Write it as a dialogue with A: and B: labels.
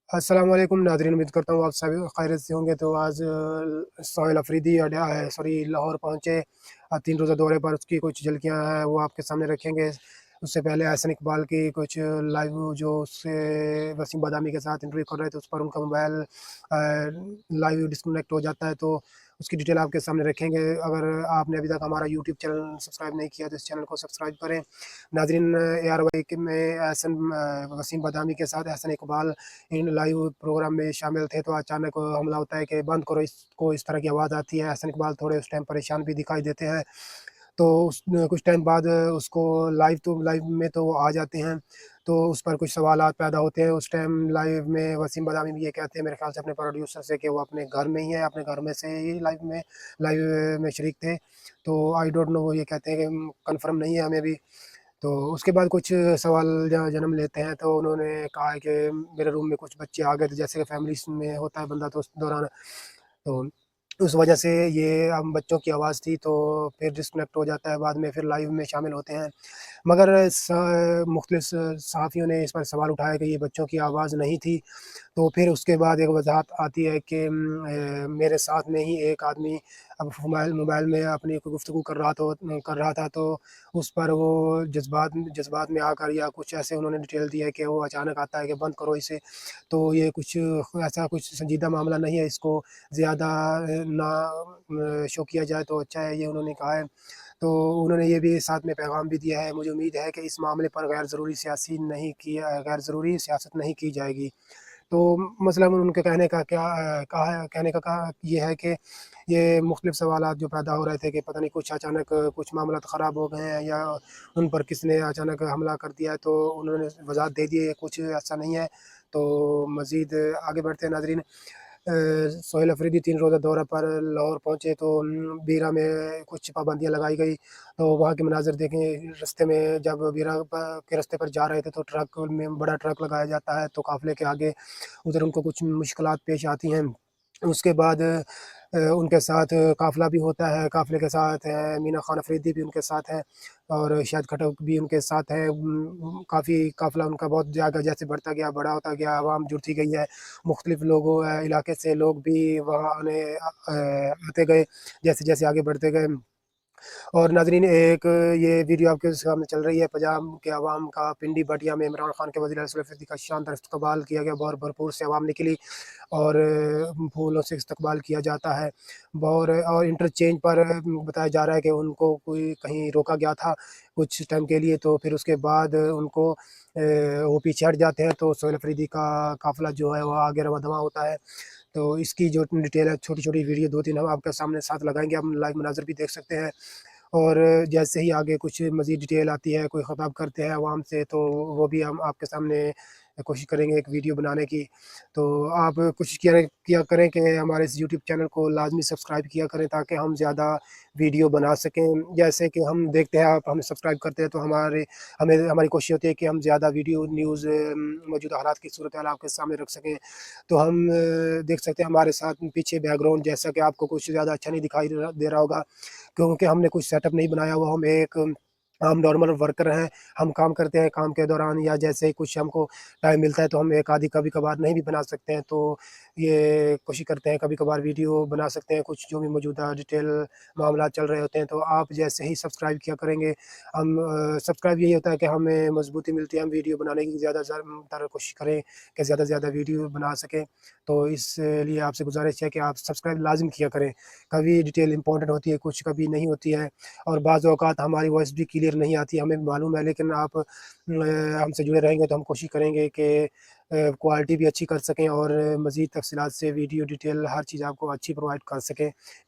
A: अस्सलाम वालेकुम नाज़रीन, उम्मीद करता हूँ आप सभी खैरियत से होंगे। तो आज सोहेल अफरीदी लाहौर पहुँचे 3 रोज़ा दौरे पर। उसकी कुछ झलकियाँ हैं वो आपके सामने रखेंगे। उससे पहले एहसन इकबाल की कुछ लाइव जो उससे वसीम बदामी के साथ इंटरव्यू कर रहे थे, उस पर उनका मोबाइल लाइव डिस्कनेक्ट हो जाता है, तो उसकी डिटेल आपके सामने रखेंगे। अगर आपने अभी तक हमारा यूट्यूब चैनल सब्सक्राइब नहीं किया तो इस चैनल को सब्सक्राइब करें। नाज़रीन, ARY में वसीम बदामी के साथ एहसन इकबाल इन लाइव प्रोग्राम में शामिल थे, तो अचानक हमला होता है कि बंद करो इसको, इस तरह की आवाज़ आती है। एहसन इकबाल थोड़े उस टाइम परेशान भी दिखाई देते हैं। तो कुछ टाइम बाद उसको लाइव में तो वो आ जाते हैं, तो उस पर कुछ सवालात पैदा होते हैं। उस टाइम लाइव में वसीम बदामी भी ये कहते हैं मेरे ख्याल से अपने प्रोड्यूसर से कि वो अपने घर में ही है, अपने घर में से ही लाइव में शरीक थे। तो आई डोंट नो, वो ये कहते हैं कि कन्फर्म नहीं है हमें भी। तो उसके बाद कुछ सवाल जन्म लेते हैं, तो उन्होंने कहा है कि मेरे रूम में कुछ बच्चे आ गए थे, जैसे कि फैमिलीज़ में होता है बंदा, तो उस दौरान तो उस वजह से ये बच्चों की आवाज़ थी, तो फिर डिस्कनेक्ट हो जाता है। बाद में फिर लाइव में शामिल होते हैं। मगर मुख्तलिफ सहाफ़ियों ने इस पर सवाल उठाया कि ये बच्चों की आवाज़ नहीं थी। तो फिर उसके बाद एक वजाहत आती है कि मेरे साथ में ही एक आदमी अब मोबाइल मोबाइल में अपनी कोई गुफ्तगू कर रहा था, तो उस पर वो जज्बात में आकर या कुछ ऐसे उन्होंने डिटेल दी है कि वो अचानक आता है कि बंद करो इसे। तो ये कुछ ऐसा कुछ संजीदा मामला नहीं है, इसको ज़्यादा ना शो किया जाए तो अच्छा है, ये उन्होंने कहा है। तो उन्होंने ये भी साथ में पैगाम भी दिया है, मुझे उम्मीद है कि इस मामले पर गैर ज़रूरी सियासत नहीं की जाएगी। तो मसलन उनके कहने का क्या कहा है, कहने का कहा ये है कि ये मुख्तलिफ सवालात जो पैदा हो रहे थे कि पता नहीं कुछ अचानक कुछ मामलात ख़राब हो गए हैं या उन पर किसने अचानक हमला कर दिया है, तो उन्होंने वज़ाहत दे दी है, कुछ ऐसा नहीं है। तो मज़ीद आगे बढ़ते हैं नाज़रीन। सोहेल अफरीदी 3 रोज़ा दौरा पर लाहौर पहुँचे, तो बीरा में कुछ पाबंदियाँ लगाई गई। तो वहाँ के मनाज़िर देखें, रास्ते में जब बीरा के रास्ते पर जा रहे थे, तो ट्रक में बड़ा ट्रक लगाया जाता है, तो काफ़िले के आगे उधर उनको कुछ मुश्किलात पेश आती हैं। उसके बाद उनके साथ काफ़िला भी होता है, काफ़िले के साथ मीना खान अफरीदी भी उनके साथ है और शाहिद खटक भी उनके साथ है। काफ़ी काफ़िला उनका बहुत ज़्यादा जैसे बढ़ता गया, बड़ा होता गया, आवाम जुड़ती गई है। मुख्तलिफ़ लोगों इलाके से लोग भी वहाँ आते गए, जैसे-जैसे आगे बढ़ते गए। और नाज़रीन, एक ये वीडियो आपके सामने चल रही है, पंजाब के अवाम का पिंडी बटिया में इमरान खान के वज़ीर अल सफ़ीदी का शानदार इस्तकबाल किया गया। बहुत भरपूर से अवाम निकली और फूलों से इस्तकबाल किया जाता है। और इंटरचेंज पर बताया जा रहा है कि उनको कोई कहीं रोका गया था कुछ टाइम के लिए, तो फिर उसके बाद उनको वो पीछे हट जाते हैं, तो सोहेल अफरीदी का काफ़िला जो है वो आगे रवां-दवां होता है। तो इसकी जो डिटेल है, छोटी-छोटी वीडियो 2-3 हम आपके सामने साथ लगाएँगे, आप लाइव मनाज़िर भी देख सकते हैं। और जैसे ही आगे कुछ मज़ीद डिटेल आती है, कोई ख़िताब करते हैं अवाम से, तो वो भी हम आपके सामने कोशिश करेंगे एक वीडियो बनाने की। तो आप कोशिश किया करें कि हमारे इस यूट्यूब चैनल को लाज़मी सब्सक्राइब किया करें, ताकि हम ज़्यादा वीडियो बना सकें। जैसे कि हम देखते हैं आप हमें सब्सक्राइब करते हैं, तो हमारी कोशिश होती है कि हम ज़्यादा वीडियो न्यूज़ मौजूदा हालात की सूरत हाल आपके सामने रख सकें। तो हम देख सकते हैं हमारे साथ पीछे बैकग्राउंड, जैसा कि आपको कुछ ज़्यादा अच्छा नहीं दिखाई दे रहा होगा, क्योंकि हमने कुछ सेटअप नहीं बनाया हुआ। हम एक हम नॉर्मल वर्कर हैं, हम काम करते हैं, काम के दौरान या जैसे ही कुछ हमको टाइम मिलता है, तो हम एक आधी कभी-कभार नहीं भी बना सकते हैं, तो ये कोशिश करते हैं कभी-कभार वीडियो बना सकते हैं, कुछ जो भी मौजूदा डिटेल मामलात चल रहे होते हैं। तो आप जैसे ही सब्सक्राइब किया करेंगे, हम सब्सक्राइब यही होता है कि हमें मजबूती मिलती है, हम वीडियो बनाने की ज़्यादा कोशिश करें कि ज़्यादा से ज़्यादा वीडियो बना सकें। तो इसलिए आपसे गुज़ारिश है कि आप सब्सक्राइब लाज़िम किया करें। कभी डिटेल इम्पोर्टेंट होती है, कुछ कभी नहीं होती है, और बाज़ औक़ात हमारी वॉइस भी क्लियर नहीं आती, हमें भी मालूम है, लेकिन आप हमसे जुड़े रहेंगे तो हम कोशिश करेंगे कि क्वालिटी भी अच्छी कर सकें और मज़ीद तफ़सीलात से वीडियो डिटेल हर चीज़ आपको अच्छी प्रोवाइड कर सकें।